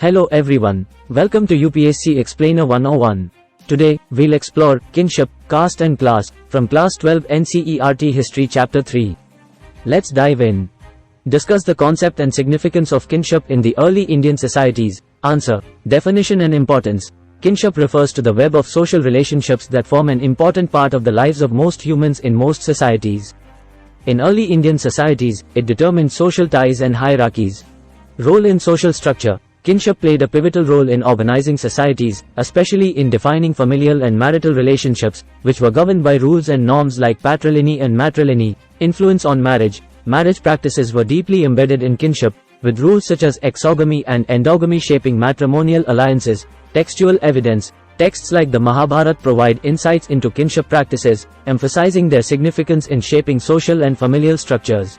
Hello everyone, welcome to UPSC Explainer 101. Today, we'll explore Kinship, Caste and Class from Class 12 NCERT History Chapter 3. Let's dive in. Discuss the concept and significance of kinship in the early Indian societies. Answer. Definition and importance. Kinship refers to the web of social relationships that form an important part of the lives of most humans in most societies. In early Indian societies, it determined social ties and hierarchies. Role in social structure. Kinship played a pivotal role in organizing societies, especially in defining familial and marital relationships, which were governed by rules and norms like patrilineal and matrilineal. Influence on marriage. Marriage practices were deeply embedded in kinship, with rules such as exogamy and endogamy shaping matrimonial alliances. Textual evidence. Texts like the Mahabharata provide insights into kinship practices, emphasizing their significance in shaping social and familial structures.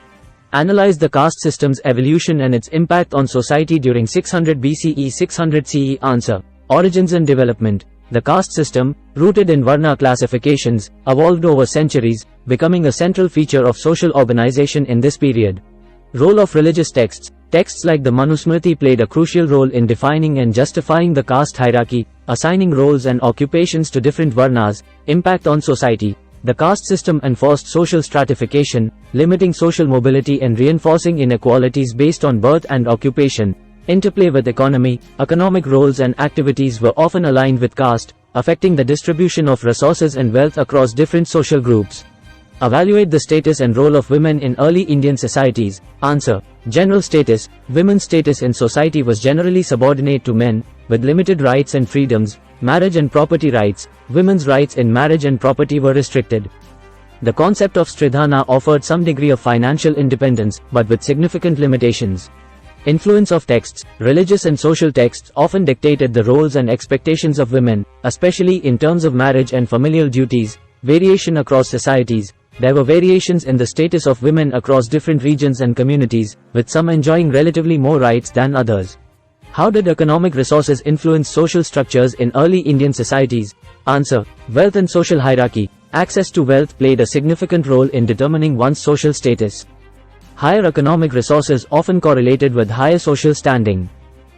Analyze the caste system's evolution and its impact on society during 600 BCE 600 CE. Answer. Origins and development. The caste system, rooted in Varna classifications, evolved over centuries, becoming a central feature of social organization in this period. Role of religious texts. Texts like the Manusmriti played a crucial role in defining and justifying the caste hierarchy, assigning roles and occupations to different Varnas. Impact on society. The caste system enforced social stratification, limiting social mobility and reinforcing inequalities based on birth and occupation. Interplay with economy. Economic roles and activities were often aligned with caste, affecting the distribution of resources and wealth across different social groups. Evaluate the status and role of women in early Indian societies. Answer. General status. Women's status in society was generally subordinate to men, with limited rights and freedoms. Marriage and property rights. Women's rights in marriage and property were restricted. The concept of stridhana offered some degree of financial independence, but with significant limitations. Influence of texts. Religious and social texts often dictated the roles and expectations of women, especially in terms of marriage and familial duties. Variation across societies. There were variations in the status of women across different regions and communities, with some enjoying relatively more rights than others. How did economic resources influence social structures in early Indian societies? Answer. Wealth and social hierarchy. Access to wealth played a significant role in determining one's social status. Higher economic resources often correlated with higher social standing.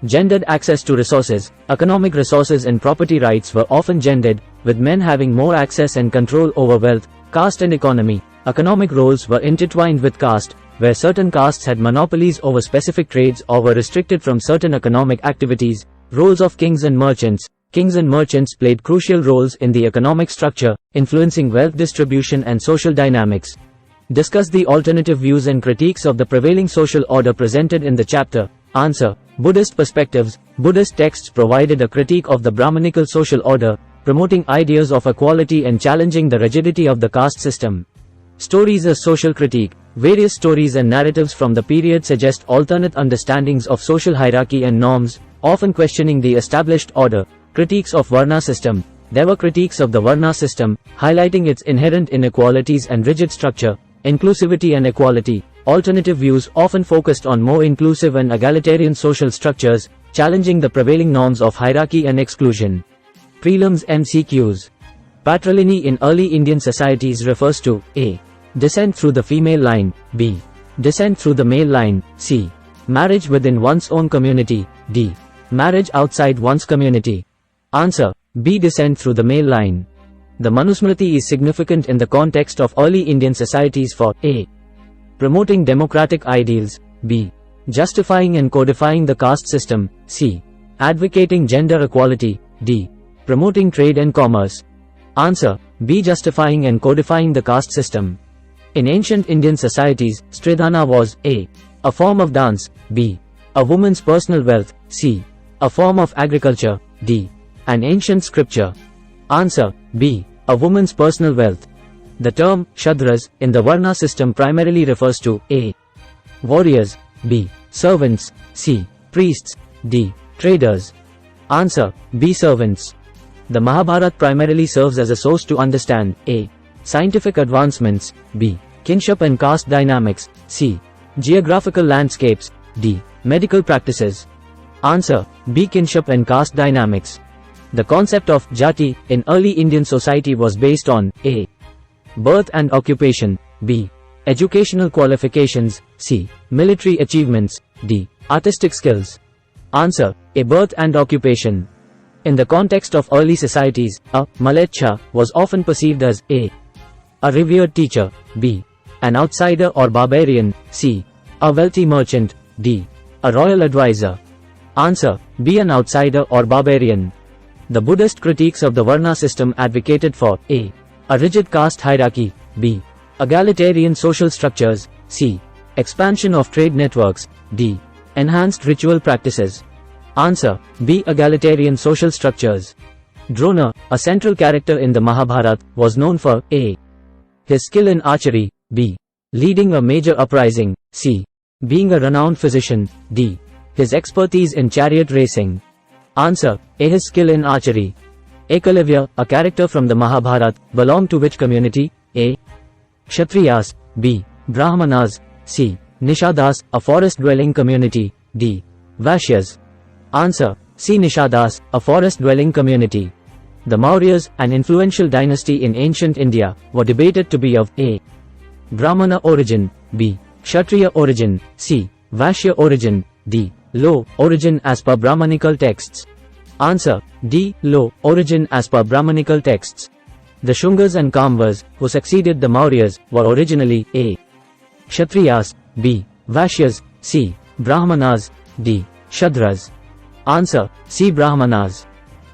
Gendered access to resources. Economic resources and property rights were often gendered, with men having more access and control over wealth. Caste and economy. Economic roles were intertwined with caste, where certain castes had monopolies over specific trades or were restricted from certain economic activities. Roles of kings and merchants. Kings and merchants played crucial roles in the economic structure, influencing wealth distribution and social dynamics. Discuss the alternative views and critiques of the prevailing social order presented in the chapter. Answer. Buddhist perspectives. Buddhist texts provided a critique of the Brahmanical social order, promoting ideas of equality and challenging the rigidity of the caste system. Stories as social critique. Various stories and narratives from the period suggest alternate understandings of social hierarchy and norms, often questioning the established order. Critiques of Varna system. There were critiques of the Varna system, highlighting its inherent inequalities and rigid structure. Inclusivity and equality. Alternative views often focused on more inclusive and egalitarian social structures, challenging the prevailing norms of hierarchy and exclusion. Prelims MCQs. Patrilineal in early Indian societies refers to a. Descent through the female line, b. Descent through the male line, c. Marriage within one's own community, d. Marriage outside one's community. Answer. B. Descent through the male line. The Manusmriti is significant in the context of early Indian societies for a. Promoting democratic ideals, b. Justifying and codifying the caste system, c. Advocating gender equality, d. Promoting trade and commerce. Answer. B. Justifying and codifying the caste system. In ancient Indian societies, stridhana was a. A form of dance, b. A woman's personal wealth, c. A form of agriculture, d. An ancient scripture. Answer. B. A woman's personal wealth. The term Shudras in the Varna system primarily refers to a. Warriors, b. Servants, c. Priests, d. Traders. Answer. B. Servants. The Mahabharata primarily serves as a source to understand a. Scientific advancements, b. Kinship and caste dynamics, c. Geographical landscapes, d. Medical practices. Answer. B. Kinship and caste dynamics. The concept of jati in early Indian society was based on a. Birth and occupation, b. Educational qualifications, c. Military achievements, d. Artistic skills. Answer: a birth and occupation. In the context of early societies, a malecha was often perceived as a revered teacher, b. an outsider or barbarian, c. a wealthy merchant, d. a royal advisor. Answer: B. an outsider or barbarian. The Buddhist critiques of the Varna system advocated for a rigid caste hierarchy, b. egalitarian social structures, c. expansion of trade networks, d. enhanced ritual practices. Answer: B. egalitarian social structures. Drona, a central character in the Mahabharata, was known for a. his skill in archery, b. leading a major uprising, c. being a renowned physician, d. his expertise in chariot racing. Answer: A. his skill in archery. Ekalavya, a character from the Mahabharata, belonged to which community? A. Kshatriyas, b. Brahmanas, c. Nishadas, a forest-dwelling community, d. Vaishyas. Answer: C. Nishadas, a forest-dwelling community. The Mauryas, an influential dynasty in ancient India, were debated to be of a. Brahmana origin, b. Kshatriya origin, c. Vaishya origin, d. low origin as per Brahmanical texts. Answer: D. low origin as per Brahmanical texts. The Shungas and Kamvas, who succeeded the Mauryas, were originally a. Kshatriyas, b. Vaishyas, c. Brahmanas, d. Shudras. Answer: C. Brahmanas.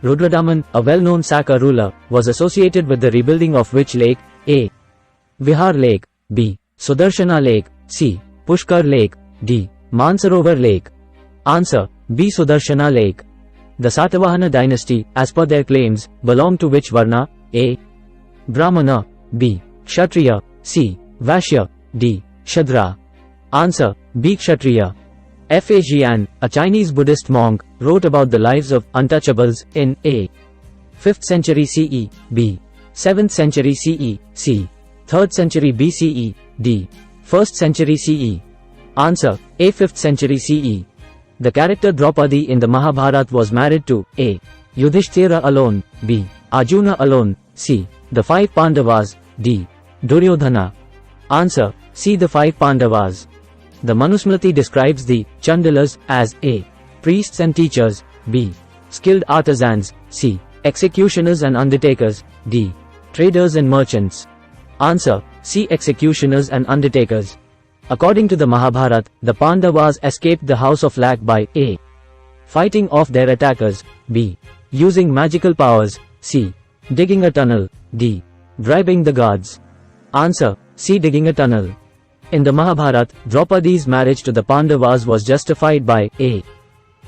Rudradaman, a well-known Saka ruler, was associated with the rebuilding of which lake? A. Vihar Lake, b. Sudarshana Lake, c. Pushkar Lake, d. Mansarovar Lake. Answer: B. Sudarshana Lake. The Satavahana dynasty, as per their claims, belonged to which Varna? A. Brahmana, b. Kshatriya, c. Vaishya, d. Shudra. Answer: B. Kshatriya. F. A. Jian, a Chinese Buddhist monk, wrote about the lives of untouchables in A. 5th century CE, b. 7th century CE, c. 3rd century BCE, d. 1st century CE. Answer: A. 5th century CE. The character Draupadi in the Mahabharata was married to A. Yudhishthira alone, b. Arjuna alone, c. the 5 Pandavas, d. Duryodhana. Answer: C. the 5 Pandavas. The Manusmriti describes the Chandalas as a. priests and teachers, b. skilled artisans, c. executioners and undertakers, d. traders and merchants. Answer: C. executioners and undertakers. According to the Mahabharata, the Pandavas escaped the house of Lak by a. fighting off their attackers, b. using magical powers, c. digging a tunnel, d. bribing the gods. Answer: C. digging a tunnel. In the Mahabharata, Draupadi's marriage to the Pandavas was justified by a.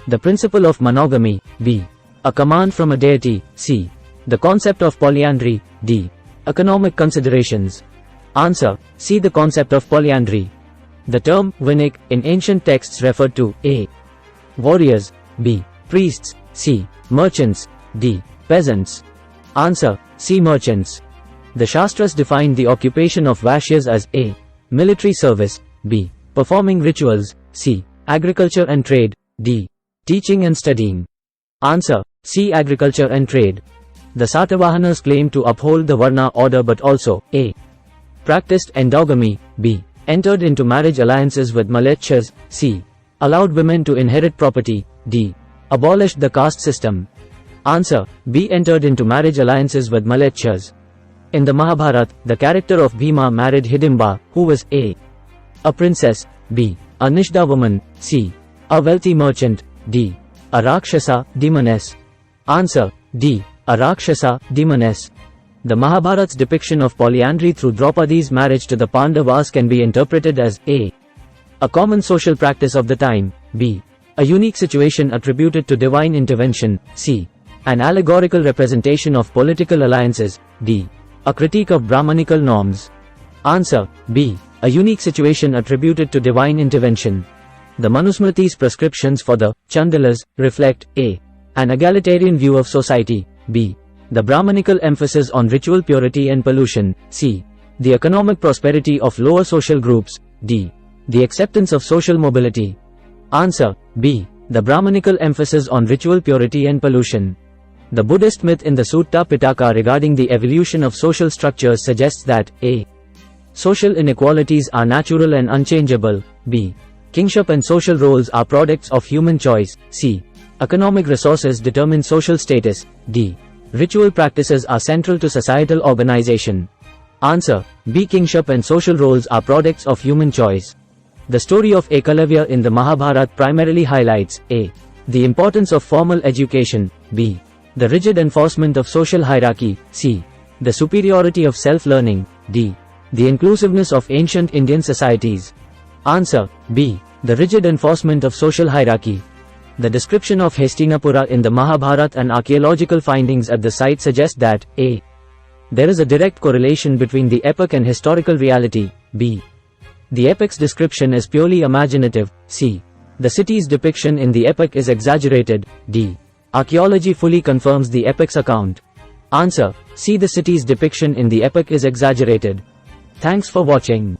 the principle of monogamy, b. a command from a deity, c. the concept of polyandry, d. economic considerations. Answer: C. the concept of polyandry. The term Vainik in ancient texts referred to a. warriors, b. priests, c. merchants, d. peasants. Answer: C. merchants. The Shastras defined the occupation of Vaishyas as a. military service, b. performing rituals, c. agriculture and trade, d. teaching and studying. Answer: C. agriculture and trade. The Satavahanas claimed to uphold the Varna order but also a. practiced endogamy, b. entered into marriage alliances with malechas, c. allowed women to inherit property, d. abolished the caste system. Answer: B. entered into marriage alliances with malechas. In the Mahabharata, the character of Bhima married Hidimba, who was a. princess, b. a Nishda woman, c. a wealthy merchant, d. a Rakshasa, demoness. Answer: D. a Rakshasa, demoness. The Mahabharata's depiction of polyandry through Draupadi's marriage to the Pandavas can be interpreted as a. common social practice of the time, b. a unique situation attributed to divine intervention, c. an allegorical representation of political alliances, d. a critique of Brahmanical norms. Answer: B. a unique situation attributed to divine intervention. The Manusmriti's prescriptions for the Chandalas reflect a. an egalitarian view of society, b. the Brahmanical emphasis on ritual purity and pollution, c. the economic prosperity of lower social groups, d. the acceptance of social mobility. Answer: B. the Brahmanical emphasis on ritual purity and pollution. The Buddhist myth in the Sutta Pitaka regarding the evolution of social structures suggests that a. social inequalities are natural and unchangeable, b. Kinship and social roles are products of human choice. C. Economic resources determine social status. D. Ritual practices are central to societal organization. Answer. B. Kinship and social roles are products of human choice. The story of Ekalavya in the Mahabharata primarily highlights A. The importance of formal education. B. The rigid enforcement of social hierarchy. C. The superiority of self-learning. D. The inclusiveness of ancient Indian societies. Answer. B. The rigid enforcement of social hierarchy. The description of Hastinapura in the Mahabharata and archaeological findings at the site suggest that A. There is a direct correlation between the epic and historical reality. B. The epic's description is purely imaginative. C. The city's depiction in the epic is exaggerated. D. Archaeology fully confirms the epic's account. Answer. C. The city's depiction in the epic is exaggerated. Thanks for watching.